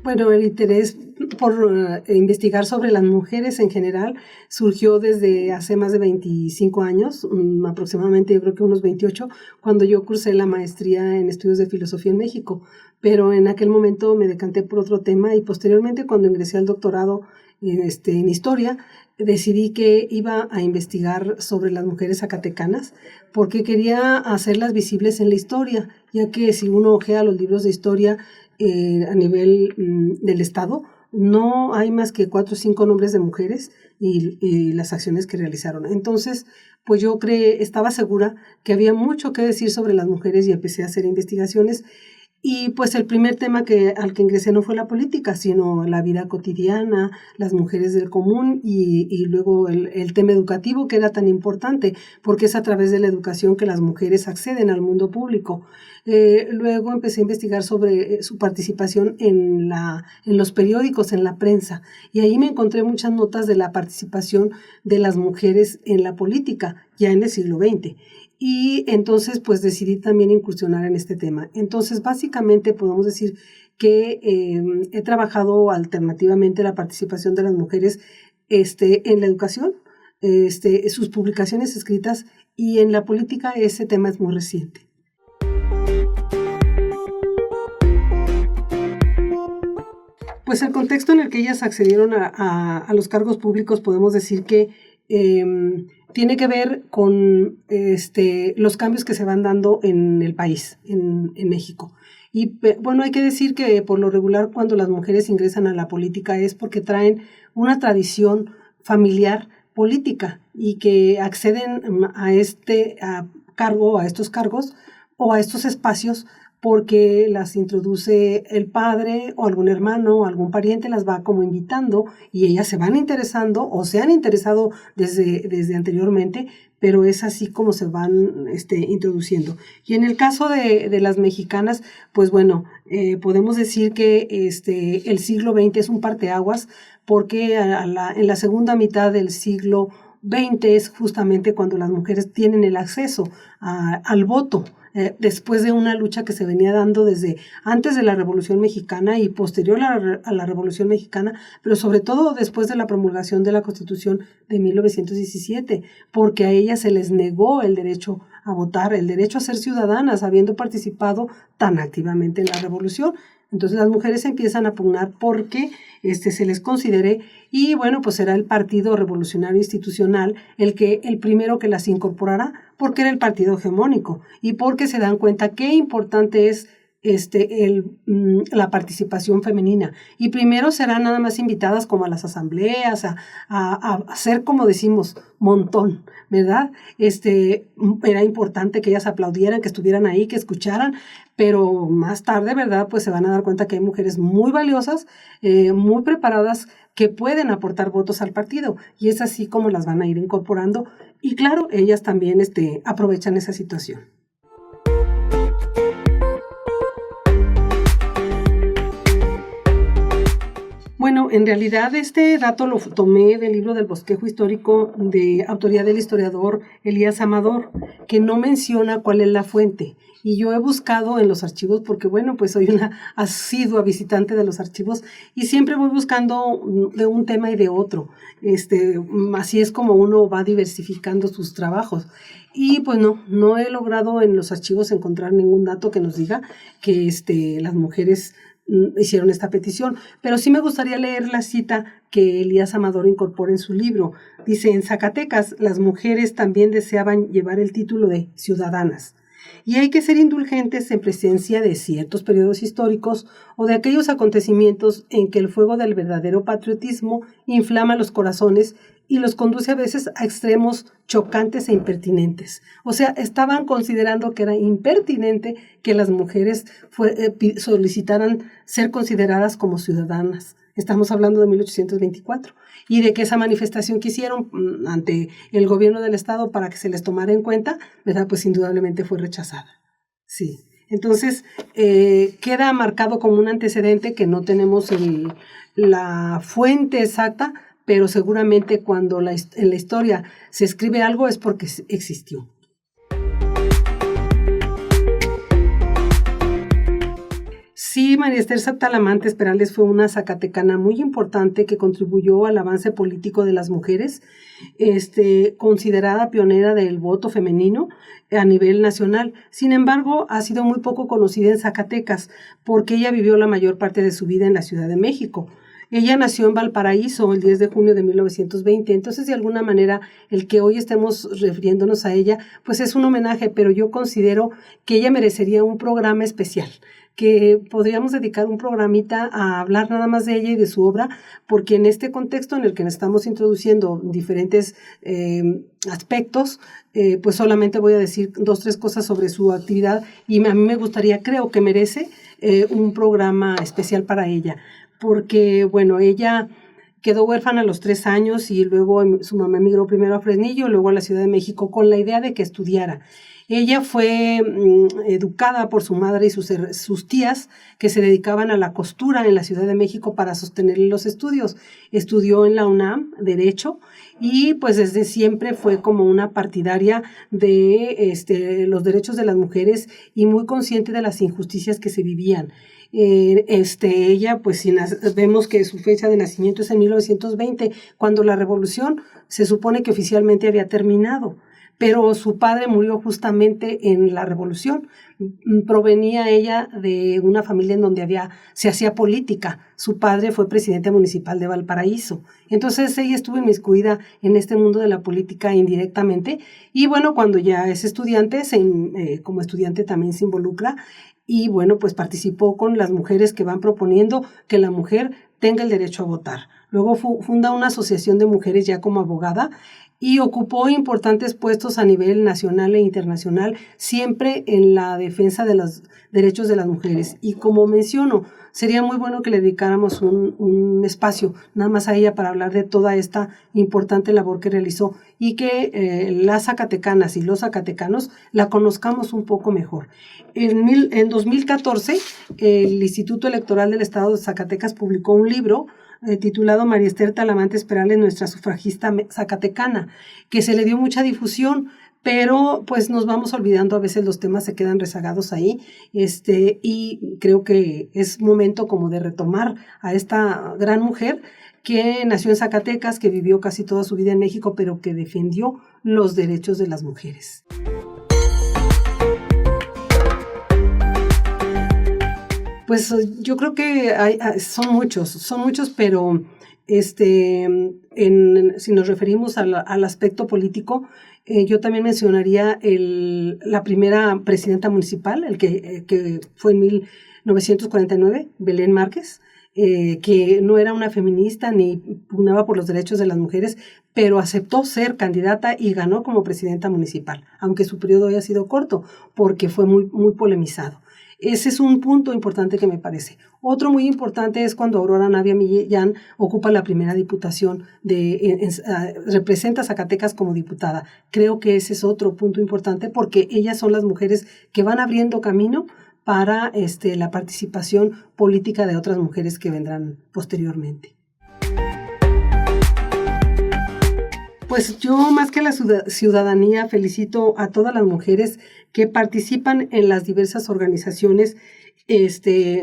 Bueno, el interés por investigar sobre las mujeres en general surgió desde hace más de 25 años, aproximadamente yo creo que unos 28, cuando yo cursé la maestría en estudios de filosofía en México, pero en aquel momento me decanté por otro tema y posteriormente cuando ingresé al doctorado en historia, decidí que iba a investigar sobre las mujeres zacatecanas porque quería hacerlas visibles en la historia, ya que si uno ojea los libros de historia a nivel del Estado, no hay más que 4 o 5 nombres de mujeres y las acciones que realizaron. Entonces, pues yo estaba segura que había mucho que decir sobre las mujeres y empecé a hacer investigaciones. Y pues el primer tema al que ingresé no fue la política, sino la vida cotidiana, las mujeres del común y luego el tema educativo, que era tan importante, porque es a través de la educación que las mujeres acceden al mundo público. Luego empecé a investigar sobre su participación en los periódicos, en la prensa, y ahí me encontré muchas notas de la participación de las mujeres en la política, ya en el siglo XX. Y entonces pues decidí también incursionar en este tema. Entonces básicamente podemos decir que he trabajado alternativamente la participación de las mujeres en la educación, sus publicaciones escritas, y en la política ese tema es muy reciente. Pues el contexto en el que ellas accedieron a los cargos públicos podemos decir que tiene que ver con los cambios que se van dando en el país, en México. Y bueno, hay que decir que por lo regular cuando las mujeres ingresan a la política es porque traen una tradición familiar política y que acceden a estos cargos o a estos espacios porque las introduce el padre o algún hermano o algún pariente, las va como invitando y ellas se van interesando o se han interesado desde anteriormente, pero es así como se van introduciendo. Y en el caso de las mexicanas, pues bueno, podemos decir que el siglo XX es un parteaguas porque en la segunda mitad del siglo XX es justamente cuando las mujeres tienen el acceso al voto, después de una lucha que se venía dando desde antes de la Revolución Mexicana y posterior a la Revolución Mexicana, pero sobre todo después de la promulgación de la Constitución de 1917, porque a ellas se les negó el derecho a votar, el derecho a ser ciudadanas, habiendo participado tan activamente en la Revolución. Entonces las mujeres empiezan a pugnar porque se les considere, y bueno, pues será el Partido Revolucionario Institucional el primero que las incorporará, porque era el partido hegemónico y porque se dan cuenta qué importante es la participación femenina. Y primero serán nada más invitadas como a las asambleas, a hacer, como decimos, montón, ¿verdad? Era importante que ellas aplaudieran, que estuvieran ahí, que escucharan, pero más tarde, ¿verdad? Pues se van a dar cuenta que hay mujeres muy valiosas, muy preparadas, que pueden aportar votos al partido, y es así como las van a ir incorporando, y claro, ellas también aprovechan esa situación. Bueno, en realidad este dato lo tomé del libro del Bosquejo Histórico de autoría del historiador Elías Amador, que no menciona cuál es la fuente. Y yo he buscado en los archivos porque, bueno, pues soy una asidua visitante de los archivos y siempre voy buscando de un tema y de otro. Así es como uno va diversificando sus trabajos. Y pues no he logrado en los archivos encontrar ningún dato que nos diga que las mujeres hicieron esta petición, pero sí me gustaría leer la cita que Elías Amador incorpora en su libro. Dice: en Zacatecas las mujeres también deseaban llevar el título de ciudadanas, y hay que ser indulgentes en presencia de ciertos periodos históricos o de aquellos acontecimientos en que el fuego del verdadero patriotismo inflama los corazones y los conduce a veces a extremos chocantes e impertinentes. O sea, estaban considerando que era impertinente que las mujeres solicitaran ser consideradas como ciudadanas. Estamos hablando de 1824, y de que esa manifestación que hicieron ante el gobierno del Estado para que se les tomara en cuenta, ¿verdad? Pues indudablemente fue rechazada. Sí. Entonces, queda marcado como un antecedente que no tenemos la fuente exacta, pero seguramente cuando en la historia se escribe algo es porque existió. Sí, María Esther Talamantes Perales fue una zacatecana muy importante que contribuyó al avance político de las mujeres, considerada pionera del voto femenino a nivel nacional. Sin embargo, ha sido muy poco conocida en Zacatecas porque ella vivió la mayor parte de su vida en la Ciudad de México. Ella nació en Valparaíso el 10 de junio de 1920, entonces de alguna manera el que hoy estemos refiriéndonos a ella, pues es un homenaje, pero yo considero que ella merecería un programa especial, que podríamos dedicar un programita a hablar nada más de ella y de su obra, porque en este contexto en el que nos estamos introduciendo diferentes aspectos, pues solamente voy a decir 2 o 3 cosas sobre su actividad y a mí me gustaría, creo que merece un programa especial para ella, porque bueno, ella quedó huérfana a los 3 años y luego su mamá emigró primero a Fresnillo, luego a la Ciudad de México con la idea de que estudiara. Ella fue educada por su madre y sus tías que se dedicaban a la costura en la Ciudad de México para sostener los estudios. Estudió en la UNAM Derecho y pues desde siempre fue como una partidaria de los derechos de las mujeres y muy consciente de las injusticias que se vivían. Ella, pues si vemos que su fecha de nacimiento es en 1920, cuando la revolución se supone que oficialmente había terminado, pero su padre murió justamente en la revolución. Provenía ella de una familia en donde se hacía política. Su padre fue presidente municipal de Valparaíso. Entonces ella estuvo inmiscuida en este mundo de la política indirectamente. Y bueno, cuando ya es estudiante, como estudiante también se involucra. Y bueno, pues participó con las mujeres que van proponiendo que la mujer tenga el derecho a votar. Luego funda una asociación de mujeres ya como abogada y ocupó importantes puestos a nivel nacional e internacional, siempre en la defensa de los derechos de las mujeres. Y como menciono, sería muy bueno que le dedicáramos un espacio nada más a ella para hablar de toda esta importante labor que realizó y que las zacatecanas y los zacatecanos la conozcamos un poco mejor. En 2014, el Instituto Electoral del Estado de Zacatecas publicó un libro titulado María Esther Talamantes Perales, nuestra sufragista zacatecana, que se le dio mucha difusión, pero pues nos vamos olvidando, a veces los temas se quedan rezagados ahí, y creo que es momento como de retomar a esta gran mujer que nació en Zacatecas, que vivió casi toda su vida en México, pero que defendió los derechos de las mujeres. Pues yo creo que son muchos, pero si nos referimos al aspecto político, yo también mencionaría la primera presidenta municipal, que fue en 1949, Belén Márquez, que no era una feminista ni pugnaba por los derechos de las mujeres, pero aceptó ser candidata y ganó como presidenta municipal, aunque su periodo haya sido corto, porque fue muy, muy polemizado. Ese es un punto importante que me parece. Otro muy importante es cuando Aurora Navia Millán ocupa la primera diputación, representa a Zacatecas como diputada. Creo que ese es otro punto importante porque ellas son las mujeres que van abriendo camino para la participación política de otras mujeres que vendrán posteriormente. Pues yo, más que la ciudadanía, felicito a todas las mujeres que participan en las diversas organizaciones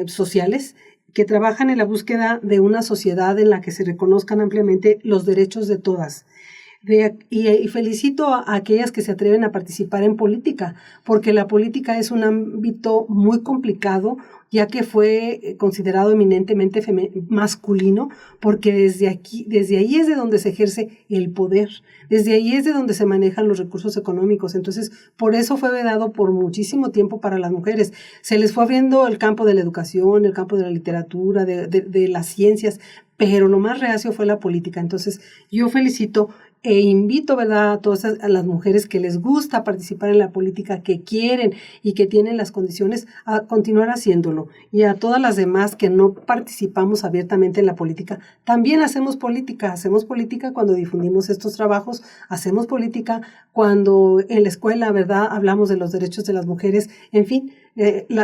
sociales que trabajan en la búsqueda de una sociedad en la que se reconozcan ampliamente los derechos de todas. Y felicito a aquellas que se atreven a participar en política, porque la política es un ámbito muy complicado, ya que fue considerado eminentemente masculino, porque desde ahí es de donde se ejerce el poder, desde ahí es de donde se manejan los recursos económicos. Entonces, por eso fue vedado por muchísimo tiempo para las mujeres. Se les fue abriendo el campo de la educación, el campo de la literatura, de las ciencias, pero lo más reacio fue la política. Entonces, yo felicito e invito, ¿verdad?, a todas las mujeres que les gusta participar en la política, que quieren y que tienen las condiciones a continuar haciéndolo. Y a todas las demás que no participamos abiertamente en la política, también hacemos política cuando difundimos estos trabajos, hacemos política cuando en la escuela, ¿verdad?, hablamos de los derechos de las mujeres, en fin,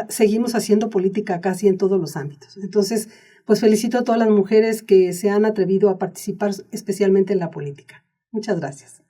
seguimos haciendo política casi en todos los ámbitos. Entonces, pues felicito a todas las mujeres que se han atrevido a participar especialmente en la política. Muchas gracias.